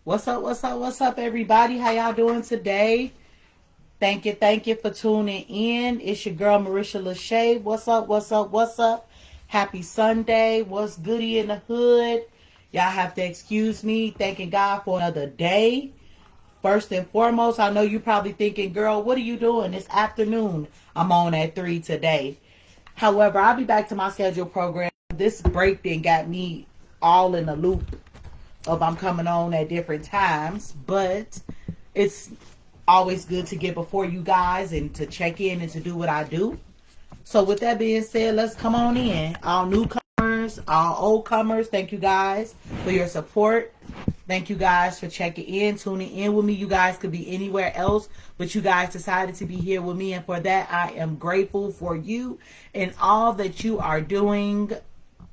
What's up, everybody? How y'all doing today? Thank you for tuning in. It's your girl, Marisha LaShay. What's up? Happy Sunday. What's goody in the hood? Y'all have to excuse me. Thanking God for another day. First and foremost, I know you probably thinking, girl, what are you doing this afternoon? I'm on at 3 today. However, I'll be back to my scheduled program. This break then got me all in the loop of I'm coming on at different times, but it's always good to get before you guys and to check in and to do what I do. So with that being said, let's come on in. All newcomers, all old comers, thank you guys for your support. Thank you guys for checking in, tuning in with me. You guys could be anywhere else, but you guys decided to be here with me. And for that, I am grateful for you and all that you are doing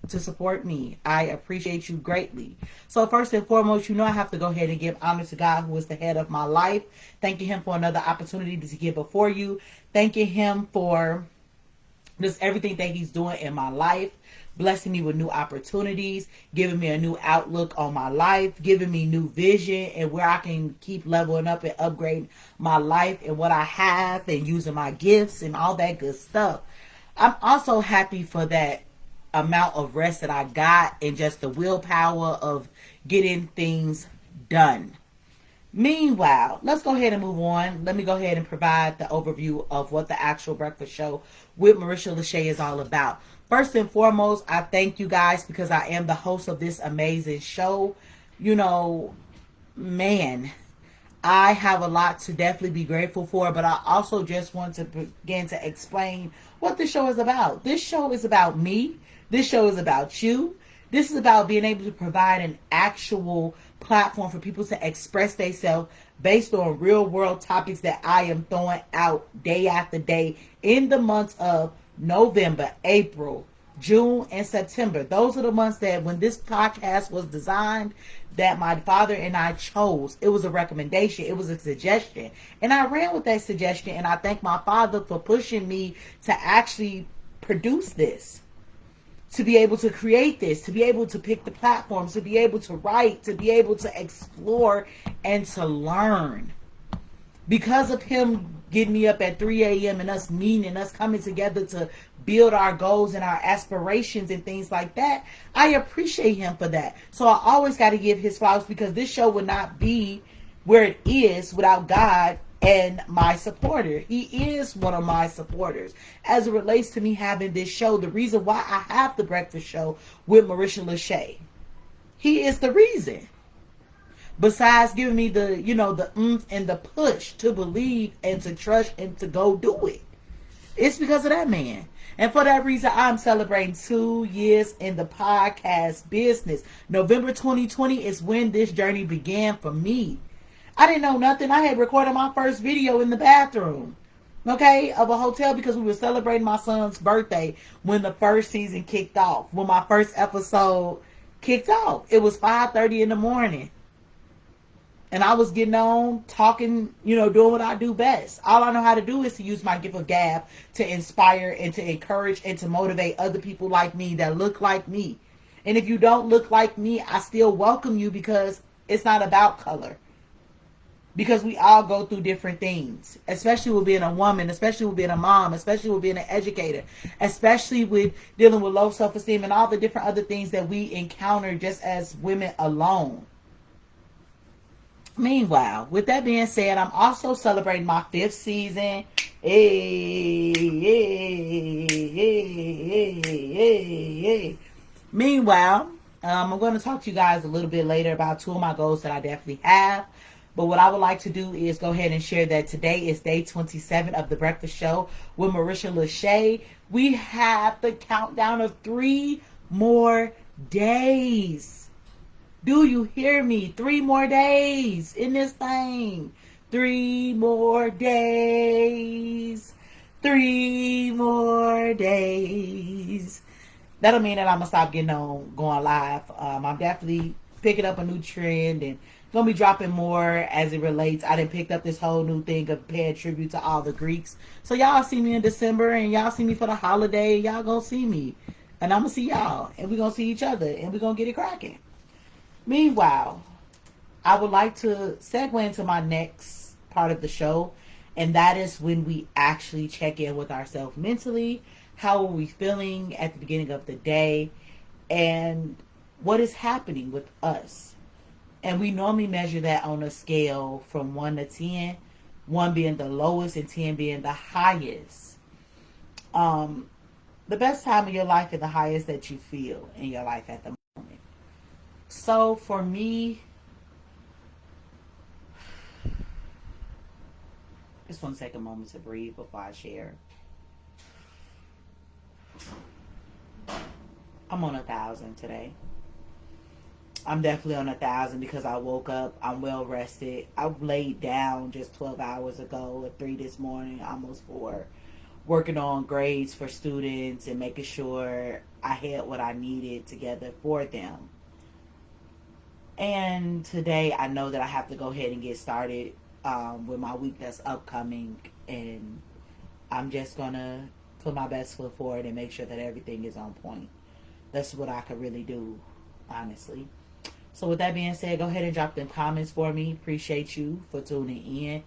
to support me. I appreciate you greatly. So first and foremost, you know I have to go ahead and give honor to God, who is the head of my life. Thanking him for another opportunity to get before you. Thanking him for just everything that he's doing in my life. Blessing me with new opportunities, giving me a new outlook on my life, giving me new vision and where I can keep leveling up and upgrade my life and what I have and using my gifts and all that good stuff. I'm also happy for that amount of rest that I got and just the willpower of getting things done. Meanwhile, let's go ahead and move on. Let me go ahead and provide the overview of what the actual breakfast show with Marisha LaShay is all about. First and foremost, I thank you guys because I am the host of this amazing show. You know, man, I have a lot to definitely be grateful for, but I also just want to begin to explain what this show is about. This show is about me. This show is about you. This is about being able to provide an actual platform for people to express themselves based on real world topics that I am throwing out day after day in the months of November, April, June, and September. Those are the months that when this podcast was designed, that my father and I chose. It was a recommendation. It was a suggestion. And I ran with that suggestion, and I thank my father for pushing me to actually produce this, to be able to create this, to be able to pick the platforms, to be able to write, to be able to explore and to learn. Because of him getting me up at 3 a.m. and us meeting and us coming together to build our goals and our aspirations and things like that, I appreciate him for that. So I always got to give his flowers because this show would not be where it is without God and my supporter. He is one of my supporters as it relates to me having this show. The reason why I have the breakfast show with Marisha LaShay, he is the reason. Besides giving me the, the oomph and the push to believe and to trust and to go do it. It's because of that man. And for that reason, I'm celebrating 2 years in the podcast business. November 2020 is when this journey began for me. I didn't know nothing. I had recorded my first video in the bathroom, okay, of a hotel because we were celebrating my son's birthday when the first season kicked off, when my first episode kicked off. It was 5:30 in the morning. And I was getting on, talking, doing what I do best. All I know how to do is to use my gift of gab to inspire and to encourage and to motivate other people like me that look like me. And if you don't look like me, I still welcome you because it's not about color. Because we all go through different things, especially with being a woman, especially with being a mom, especially with being an educator, especially with dealing with low self-esteem and all the different other things that we encounter just as women alone. Meanwhile, with that being said, I'm also celebrating my 5th season. Hey. Meanwhile, I'm going to talk to you guys a little bit later about 2 of my goals that I definitely have. But what I would like to do is go ahead and share that today is day 27 of the breakfast show with Marisha LaShay. We have the countdown of 3 more days. Do you hear me? 3 more days in this thing. 3 more days. 3 more days. That'll mean that I'm going to stop going live. I'm definitely picking up a new trend and going to be dropping more as it relates. I done picked up this whole new thing of paying tribute to all the Greeks. So y'all see me in December and y'all see me for the holiday. Y'all going to see me. And I'm going to see y'all. And we're going to see each other. And we're going to get it cracking. Meanwhile, I would like to segue into my next part of the show, and that is when we actually check in with ourselves mentally. How are we feeling at the beginning of the day? And what is happening with us? And we normally measure that on a scale from 1 to 10, 1 being the lowest and 10 being the highest. The best time of your life and the highest that you feel in your life at the moment. So for me, just want to take a moment to breathe before I share. I'm on 1,000 today. I'm definitely on 1,000 because I woke up. I'm well rested. I laid down just 12 hours ago at 3 this morning, almost 4, working on grades for students and making sure I had what I needed together for them. And today I know that I have to go ahead and get started with my week that's upcoming, and I'm just gonna put my best foot forward and make sure that everything is on point. That's what I could really do, honestly. So with that being said, go ahead and drop them comments for me. Appreciate you for tuning in,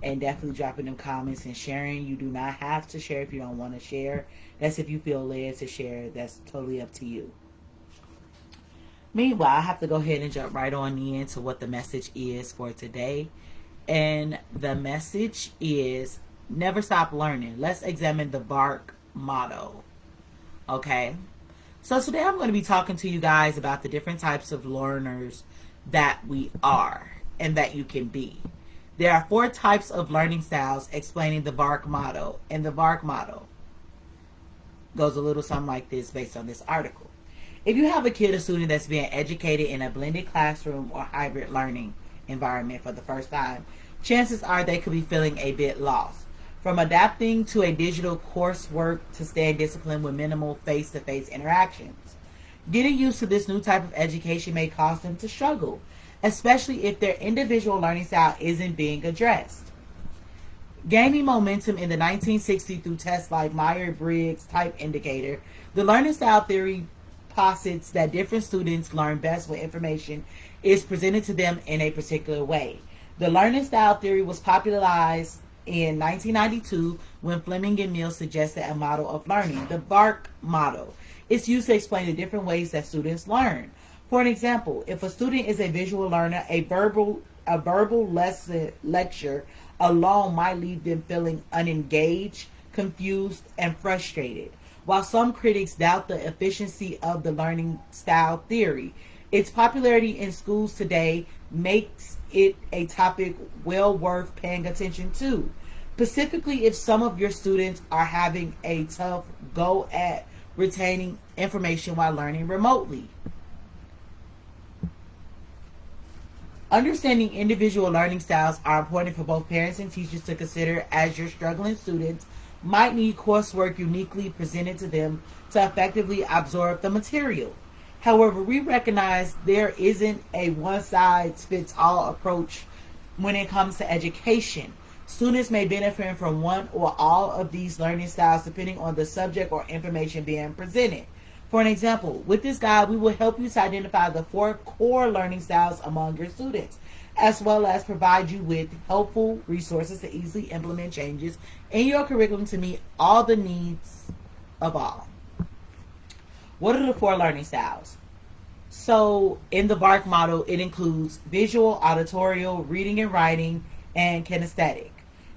and definitely dropping them comments and sharing. You do not have to share if you don't want to share. That's if you feel led to share. That's totally up to you. Meanwhile, I have to go ahead and jump right on into what the message is for today. And the message is never stop learning. Let's examine the VARK motto. Okay. So today I'm going to be talking to you guys about the different types of learners that we are and that you can be. There are 4 types of learning styles explaining the VARK motto. And the VARK motto goes a little something like this based on this article. If you have a kid or student that's being educated in a blended classroom or hybrid learning environment for the first time, chances are they could be feeling a bit lost. From adapting to a digital coursework to staying disciplined with minimal face-to-face interactions. Getting used to this new type of education may cause them to struggle, especially if their individual learning style isn't being addressed. Gaining momentum in the 1960 through tests like Myers-Briggs type indicator, the learning style theory posits that different students learn best when information is presented to them in a particular way. The learning style theory was popularized in 1992 when Fleming and Mills suggested a model of learning, the VARK model. It's used to explain the different ways that students learn. For an example, if a student is a visual learner, a verbal lecture alone might leave them feeling unengaged, confused, and frustrated. While some critics doubt the efficiency of the learning style theory, its popularity in schools today makes it a topic well worth paying attention to, specifically if some of your students are having a tough go at retaining information while learning remotely. Understanding individual learning styles are important for both parents and teachers to consider, as your struggling students might need coursework uniquely presented to them to effectively absorb the material. However, we recognize there isn't a one-size-fits-all approach when it comes to education. Students may benefit from one or all of these learning styles depending on the subject or information being presented. For an example, with this guide, we will help you to identify the 4 core learning styles among your students, as well as provide you with helpful resources to easily implement changes in your curriculum to meet all the needs of all. What are the 4 learning styles? So in the VARK model, it includes visual, auditorial, reading and writing, and kinesthetic.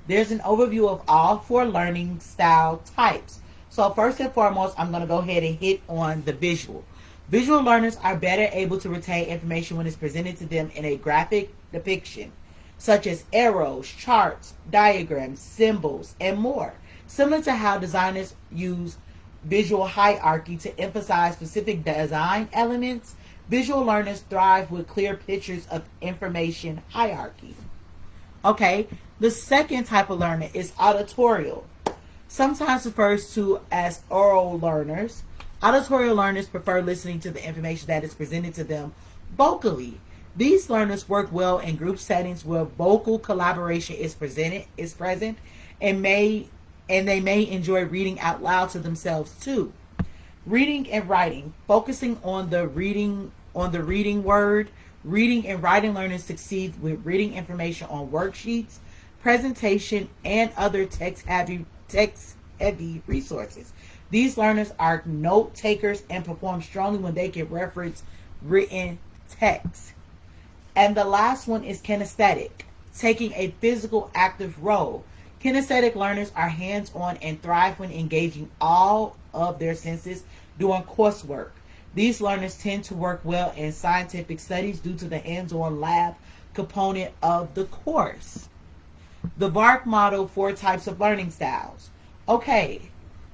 There's an overview of all 4 learning style types. So first and foremost, I'm going to go ahead and hit on the visual. Visual learners are better able to retain information when it's presented to them in a graphic depiction, such as arrows, charts, diagrams, symbols, and more. Similar to how designers use visual hierarchy to emphasize specific design elements, visual learners thrive with clear pictures of information hierarchy. Okay, the second type of learner is auditorial, sometimes referred to as oral learners. Auditorial learners prefer listening to the information that is presented to them vocally. These learners work well in group settings where vocal collaboration is present, and they may enjoy reading out loud to themselves too. Reading and writing, focusing on the reading word, Reading and writing learners succeed with reading information on worksheets, presentation, and other text-heavy resources. These learners are note takers and perform strongly when they can reference written text. And the last one is kinesthetic, taking a physical active role. Kinesthetic learners are hands-on and thrive when engaging all of their senses during coursework. These learners tend to work well in scientific studies due to the hands-on lab component of the course. The VARC model, 4 types of learning styles. Okay,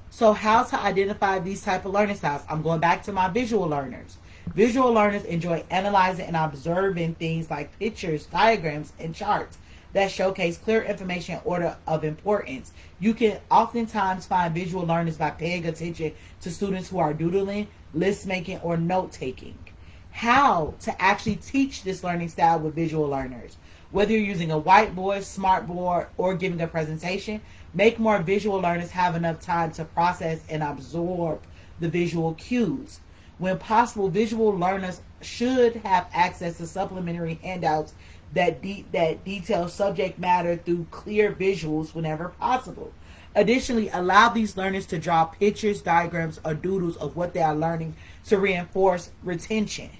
so how to identify these type of learning styles? I'm going back to my visual learners. Visual learners enjoy analyzing and observing things like pictures, diagrams, and charts that showcase clear information in order of importance. You can oftentimes find visual learners by paying attention to students who are doodling, list making, or note taking. How to actually teach this learning style with visual learners? Whether you're using a whiteboard, smartboard, or giving a presentation, make more visual learners have enough time to process and absorb the visual cues. When possible, visual learners should have access to supplementary handouts that detail subject matter through clear visuals whenever possible. Additionally, allow these learners to draw pictures, diagrams, or doodles of what they are learning to reinforce retention.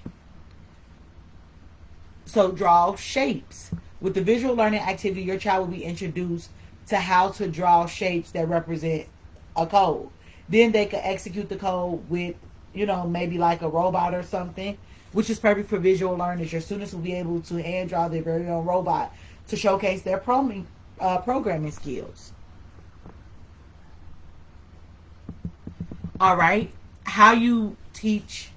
So draw shapes. With the visual learning activity, your child will be introduced to how to draw shapes that represent a code. Then they could execute the code with, maybe like a robot or something, which is perfect for visual learners. Your students will be able to hand draw their very own robot to showcase their programming skills. All right, how you teach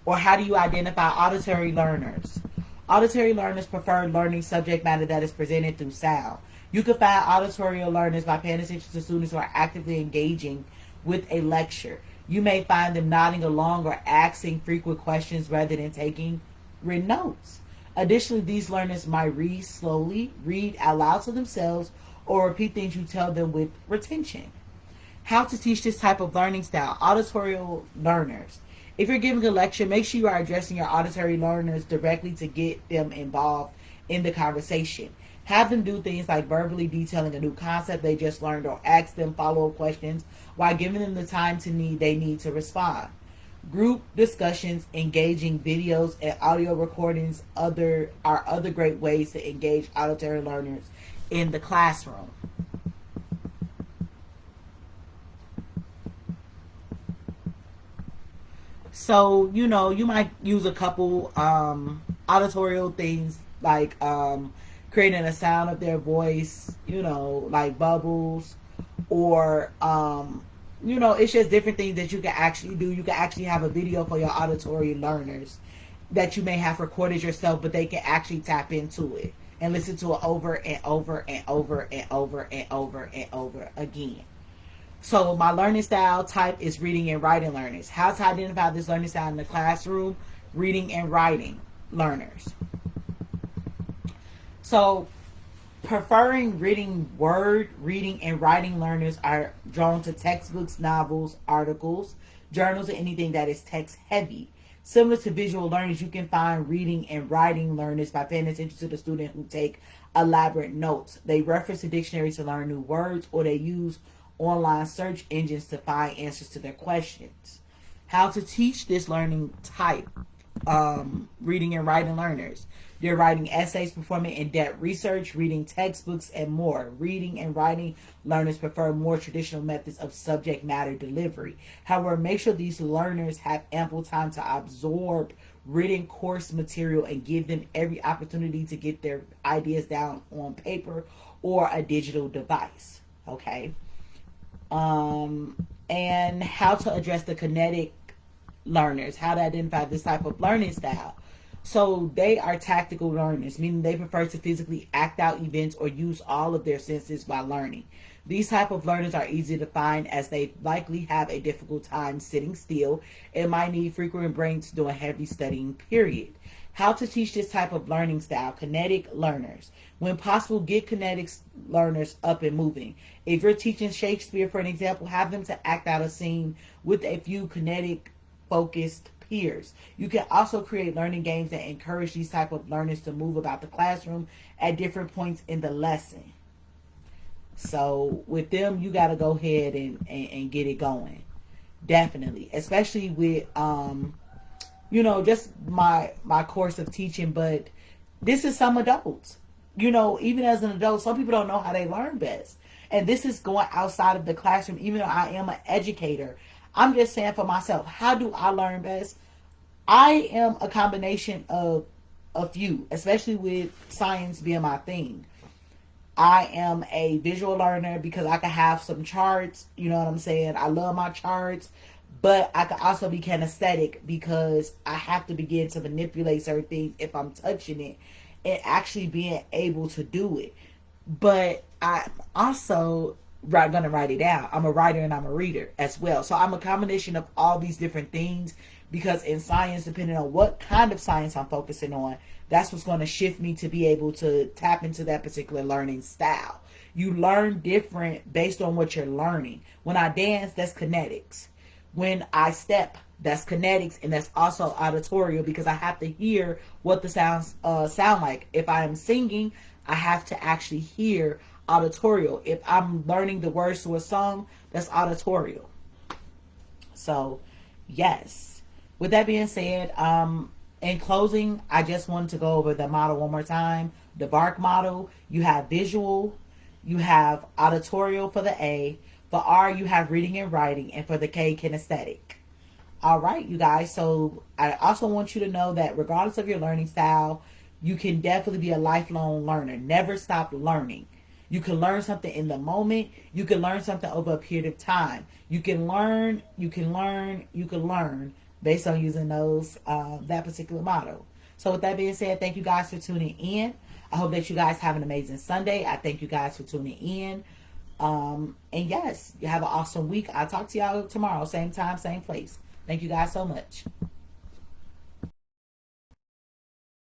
or how do you identify auditory learners? Auditory learners prefer learning subject matter that is presented through sound. You can find auditory learners by paying attention to students who are actively engaging with a lecture. You may find them nodding along or asking frequent questions rather than taking written notes. Additionally, these learners might read slowly, read out loud to themselves, or repeat things you tell them with retention. How to teach this type of learning style? Auditory learners. If you're giving a lecture, make sure you are addressing your auditory learners directly to get them involved in the conversation. Have them do things like verbally detailing a new concept they just learned, or ask them follow-up questions while giving them the time they need to respond. Group discussions, engaging videos, and audio recordings are other great ways to engage auditory learners in the classroom. So, you might use a couple auditorial things like creating a sound of their voice, like bubbles, or, it's just different things that you can actually do. You can actually have a video for your auditory learners that you may have recorded yourself, but they can actually tap into it and listen to it over and over and over and over and over and over again. So my learning style type is reading and writing learners. How to identify this learning style in the classroom? Reading and writing learners. So preferring reading and writing learners are drawn to textbooks, novels, articles, journals, and anything that is text heavy. Similar to visual learners, you can find reading and writing learners by paying attention to the student who take elaborate notes. They reference the dictionary to learn new words, or they use online search engines to find answers to their questions. How to teach this learning type? Reading and writing learners. They're writing essays, performing in-depth research, reading textbooks, and more. Reading and writing learners prefer more traditional methods of subject matter delivery. However, make sure these learners have ample time to absorb written course material and give them every opportunity to get their ideas down on paper or a digital device. Okay. And how to address the kinetic learners, how to identify this type of learning style. So they are tactical learners, meaning they prefer to physically act out events or use all of their senses while learning. These type of learners are easy to find as they likely have a difficult time sitting still and might need frequent breaks during a heavy studying period. How to teach this type of learning style? Kinetic learners. When possible, get kinetic learners up and moving. If you're teaching Shakespeare, for an example, have them to act out a scene with a few kinetic focused peers. You can also create learning games that encourage these type of learners to move about the classroom at different points in the lesson. So with them, you got to go ahead and get it going. Definitely. Especially with, just my course of teaching. But this is some adults. Even as an adult, some people don't know how they learn best. And this is going outside of the classroom. Even though I am an educator, I'm just saying for myself, how do I learn best? I am a combination of a few, especially with science being my thing. I am a visual learner because I can have some charts. You know what I'm saying? I love my charts. But I can also be kinesthetic because I have to begin to manipulate certain things if I'm touching it and actually being able to do it. But I'm also going to write it down. I'm a writer and I'm a reader as well. So I'm a combination of all these different things because in science, depending on what kind of science I'm focusing on, that's what's going to shift me to be able to tap into that particular learning style. You learn different based on what you're learning. When I dance, that's kinetics. When I step, that's kinetics, and that's also auditorial because I have to hear what the sounds sound like. If I am singing, I have to actually hear auditorial. If I'm learning the words to a song, that's auditorial. So, yes. With that being said, in closing, I just wanted to go over the model one more time. The VARC model, you have visual, you have auditorial for the A. For R, you have reading and writing. And for the K, kinesthetic. All right, you guys. So I also want you to know that regardless of your learning style, you can definitely be a lifelong learner. Never stop learning. You can learn something in the moment. You can learn something over a period of time. You can learn based on using those that particular model. So with that being said, thank you guys for tuning in. I hope that you guys have an amazing Sunday. I thank you guys for tuning in. And yes, you have an awesome week. I'll talk to y'all tomorrow. Same time, same place. Thank you guys so much.